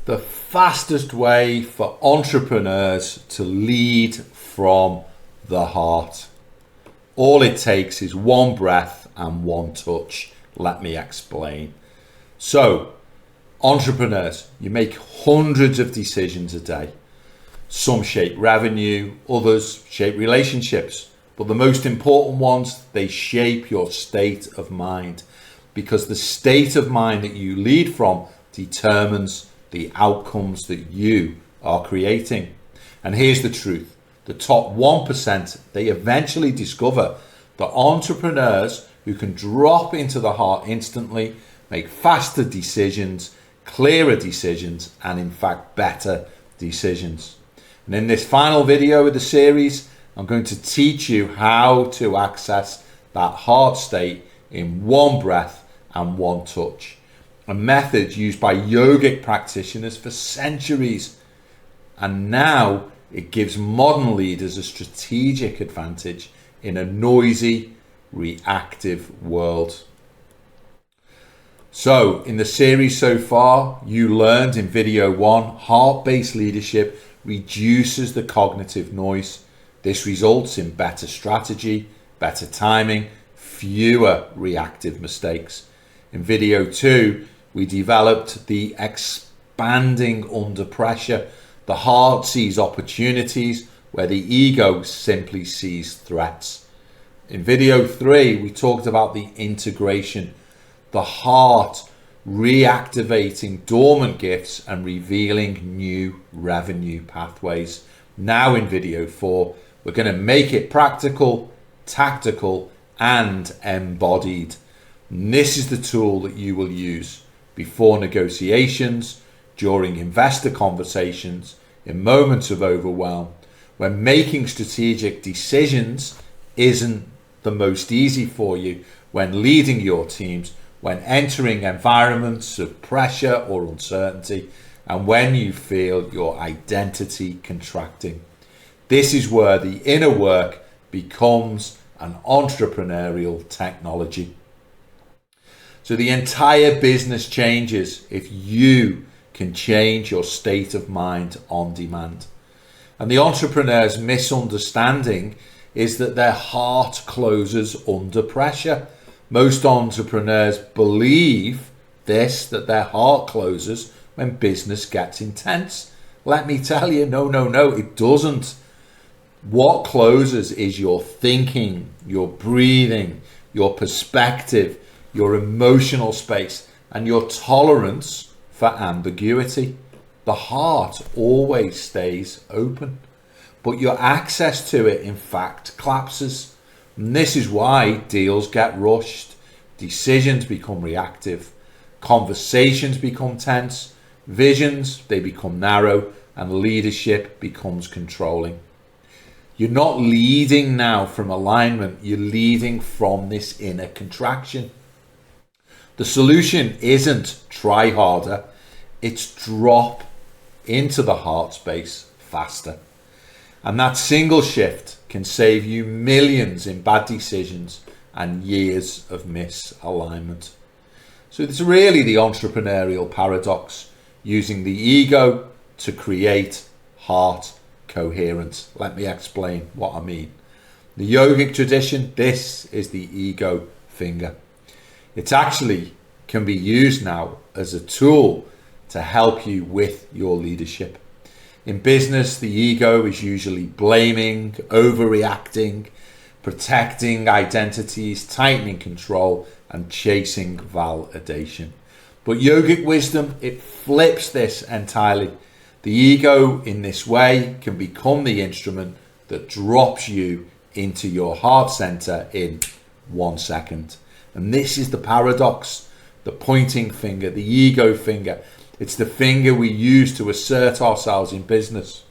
The fastest way for entrepreneurs to lead from the heart. All it takes is one breath and one touch. Let me explain. So, entrepreneurs, you make hundreds of decisions a day. Some shape revenue, others shape relationships. But the most important ones, they shape your state of mind. Because the state of mind that you lead from determines the outcomes that you are creating. And here's the truth. The top 1%, they eventually discover that entrepreneurs who can drop into the heart instantly, make faster decisions, clearer decisions, and in fact better decisions. And in this final video of the series, I'm going to teach you how to access that heart state in one breath and one touch. A method used by yogic practitioners for centuries. And now it gives modern leaders a strategic advantage in a noisy, reactive world. So, in the series so far, you learned in video 1, heart-based leadership reduces the cognitive noise. This results in better strategy, better timing, fewer reactive mistakes. In video 2, we developed the expanding under pressure. The heart sees opportunities where the ego simply sees threats. In video 3, we talked about the integration, the heart reactivating dormant gifts and revealing new revenue pathways. Now in video 4, we're going to make it practical, tactical, and embodied. And this is the tool that you will use before negotiations, during investor conversations, in moments of overwhelm, when making strategic decisions isn't the most easy for you, when leading your teams, when entering environments of pressure or uncertainty, and when you feel your identity contracting. This is where the inner work becomes an entrepreneurial technology. So the entire business changes if you can change your state of mind on demand. And the entrepreneur's misunderstanding is that their heart closes under pressure. Most entrepreneurs believe this, that their heart closes when business gets intense. Let me tell you, no, it doesn't. What closes is your thinking, your breathing, your perspective, your emotional space, and your tolerance for ambiguity. The heart always stays open, but your access to it, in fact, collapses. And this is why deals get rushed, decisions become reactive, conversations become tense, visions, they become narrow, and leadership becomes controlling. You're not leading now from alignment, you're leading from this inner contraction. The solution isn't try harder, it's drop into the heart space faster. And that single shift can save you millions in bad decisions and years of misalignment. So it's really the entrepreneurial paradox, using the ego to create heart coherence. Let me explain what I mean. The yogic tradition, this is the ego finger. It actually can be used now as a tool to help you with your leadership. In business, the ego is usually blaming, overreacting, protecting identities, tightening control, and chasing validation. But yogic wisdom, it flips this entirely. The ego in this way can become the instrument that drops you into your heart center in 1 second. And this is the paradox, the pointing finger, the ego finger. It's the finger we use to assert ourselves in business.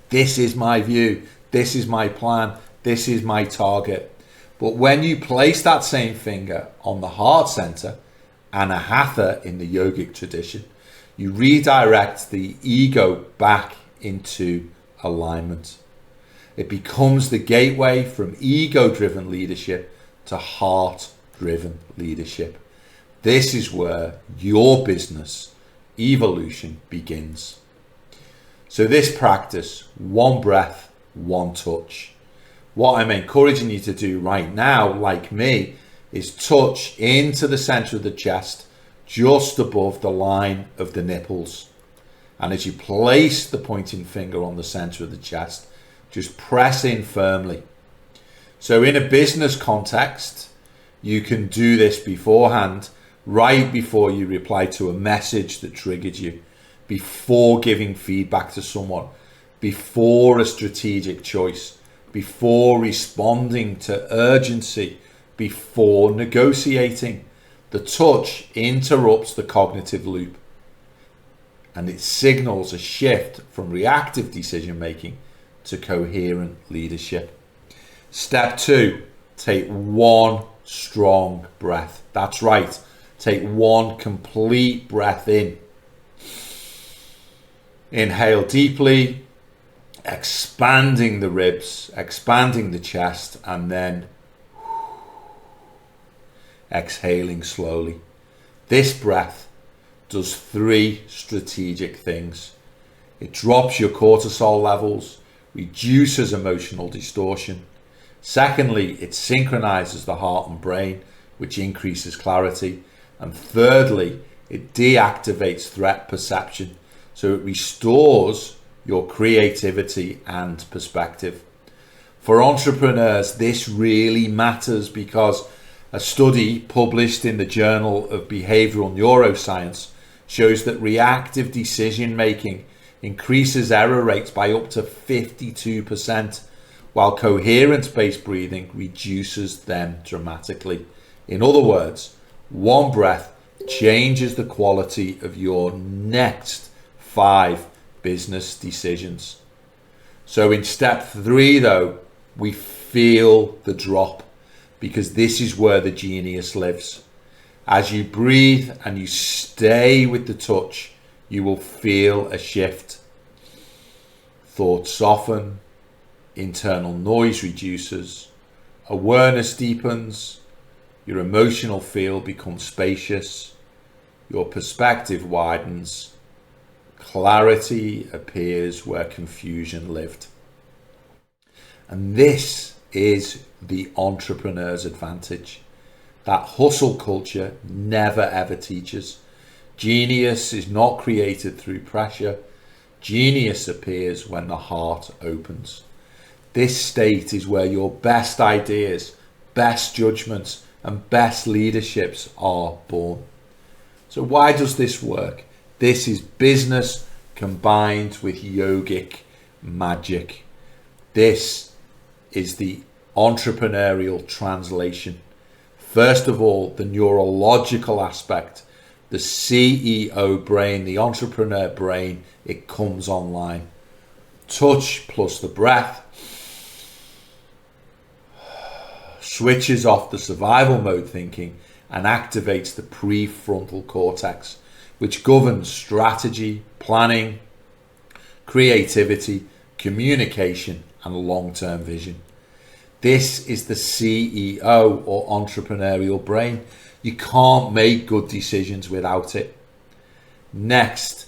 This is my view. This is my plan. This is my target. But when you place that same finger on the heart center, anahata in the yogic tradition, you redirect the ego back into alignment. It becomes the gateway from ego-driven leadership to heart-driven leadership. This is where your business evolution begins. So this practice, one breath, one touch. What I'm encouraging you to do right now, like me, is touch into the center of the chest, just above the line of the nipples. And as you place the pointing finger on the center of the chest, just press in firmly. So in a business context, you can do this beforehand, right before you reply to a message that triggered you, before giving feedback to someone, before a strategic choice, before responding to urgency, before negotiating. The touch interrupts the cognitive loop, and it signals a shift from reactive decision making to coherent leadership. Step 2, take one strong breath. That's right. Take one complete breath in. Inhale deeply, expanding the ribs, expanding the chest, and then exhaling slowly. This breath does 3 strategic things. It drops your cortisol levels, reduces emotional distortion. Secondly, it synchronizes the heart and brain, which increases clarity. And thirdly, it deactivates threat perception, so it restores your creativity and perspective. For entrepreneurs, this really matters because a study published in the Journal of Behavioral Neuroscience shows that reactive decision making increases error rates by up to 52%, while coherence-based breathing reduces them dramatically. In other words, one breath changes the quality of your next 5 business decisions. So in step 3 though, we feel the drop, because this is where the genius lives. As you breathe and you stay with the touch, you will feel a shift. Thoughts soften, internal noise reduces, awareness deepens, your emotional field becomes spacious, your perspective widens, clarity appears where confusion lived. And this is the entrepreneur's advantage. That hustle culture never ever teaches. Genius is not created through pressure. Genius appears when the heart opens. This state is where your best ideas, best judgments, and best leaderships are born. So why does this work? This is business combined with yogic magic. This is the entrepreneurial translation. First of all, the neurological aspect, the CEO brain, the entrepreneur brain, it comes online. Touch plus the breath switches off the survival mode thinking and activates the prefrontal cortex, which governs strategy, planning, creativity, communication, and long-term vision. This is the CEO or entrepreneurial brain. You can't make good decisions without it. Next,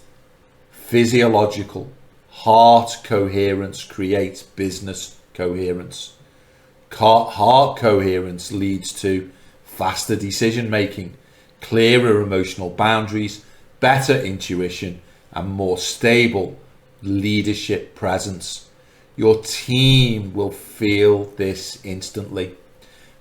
physiological. Heart coherence creates business coherence. Heart coherence leads to faster decision making, clearer emotional boundaries, better intuition, and more stable leadership presence. Your team will feel this instantly.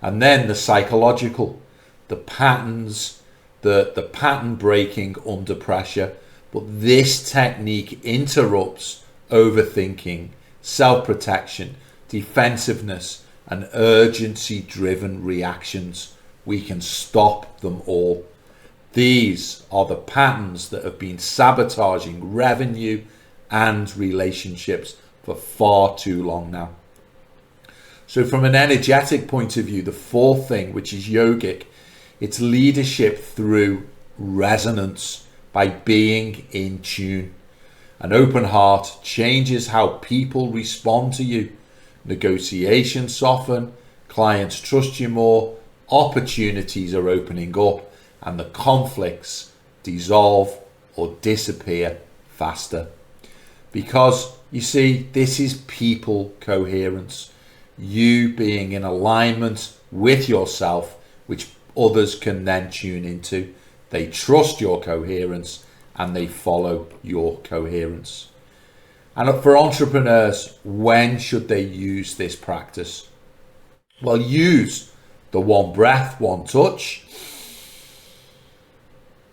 And then the psychological, the patterns, the pattern breaking under pressure. But this technique interrupts overthinking, self-protection, defensiveness, and urgency-driven reactions. We can stop them all. These are the patterns that have been sabotaging revenue and relationships for far too long now. So from an energetic point of view, the 4th thing, which is yogic, it's leadership through resonance, by being in tune. An open heart changes how people respond to you. Negotiations soften, clients trust you more, opportunities are opening up, and the conflicts dissolve. or disappear faster. Because you see, this is people coherence. You being in alignment with yourself, which others can then tune into. They trust your coherence and they follow your coherence. And for entrepreneurs, when should they use this practice? Well, use the one breath, one touch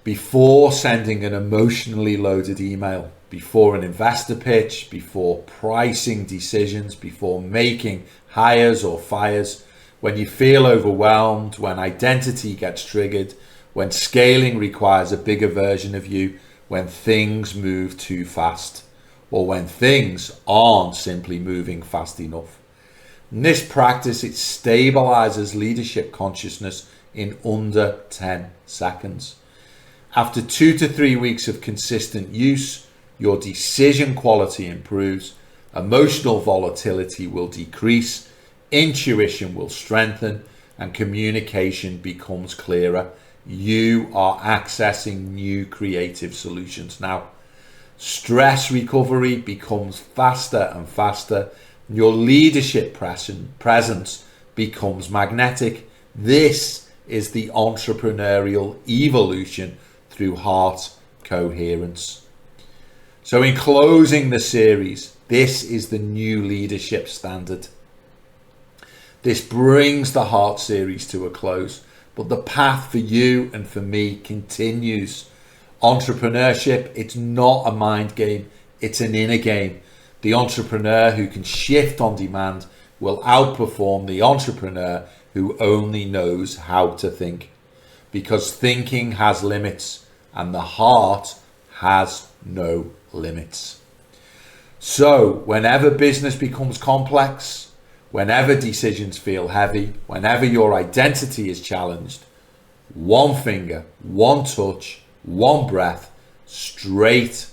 before sending an emotionally loaded email, before an investor pitch, before pricing decisions, before making hires or fires, when you feel overwhelmed, when identity gets triggered, when scaling requires a bigger version of you, when things move too fast, or when things aren't simply moving fast enough. In this practice, it stabilizes leadership consciousness in under 10 seconds. After 2 to 3 weeks of consistent use, your decision quality improves, emotional volatility will decrease, intuition will strengthen, and communication becomes clearer. You are accessing new creative solutions now. Stress recovery becomes faster and faster. Your leadership presence becomes magnetic. This is the entrepreneurial evolution through heart coherence. So in closing the series, this is the new leadership standard. This brings the Heart series to a close, but the path for you and for me continues. Entrepreneurship, it's not a mind game, it's an inner game. The entrepreneur who can shift on demand will outperform the entrepreneur who only knows how to think. Because thinking has limits and the heart has no limits. So whenever business becomes complex, whenever decisions feel heavy, whenever your identity is challenged, one finger, one touch, one breath, straight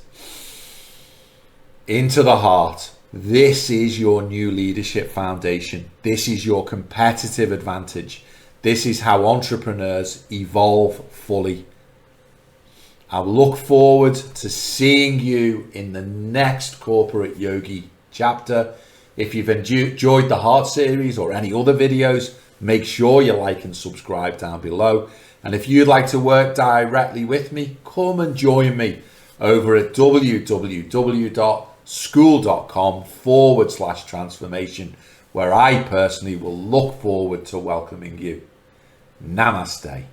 into the heart. This is your new leadership foundation. This is your competitive advantage. This is how entrepreneurs evolve fully. I look forward to seeing you in the next Corporate Yogi chapter. If you've enjoyed the Heart series or any other videos, make sure you like and subscribe down below. And if you'd like to work directly with me, come and join me over at www.school.com/transformation, where I personally will look forward to welcoming you. Namaste.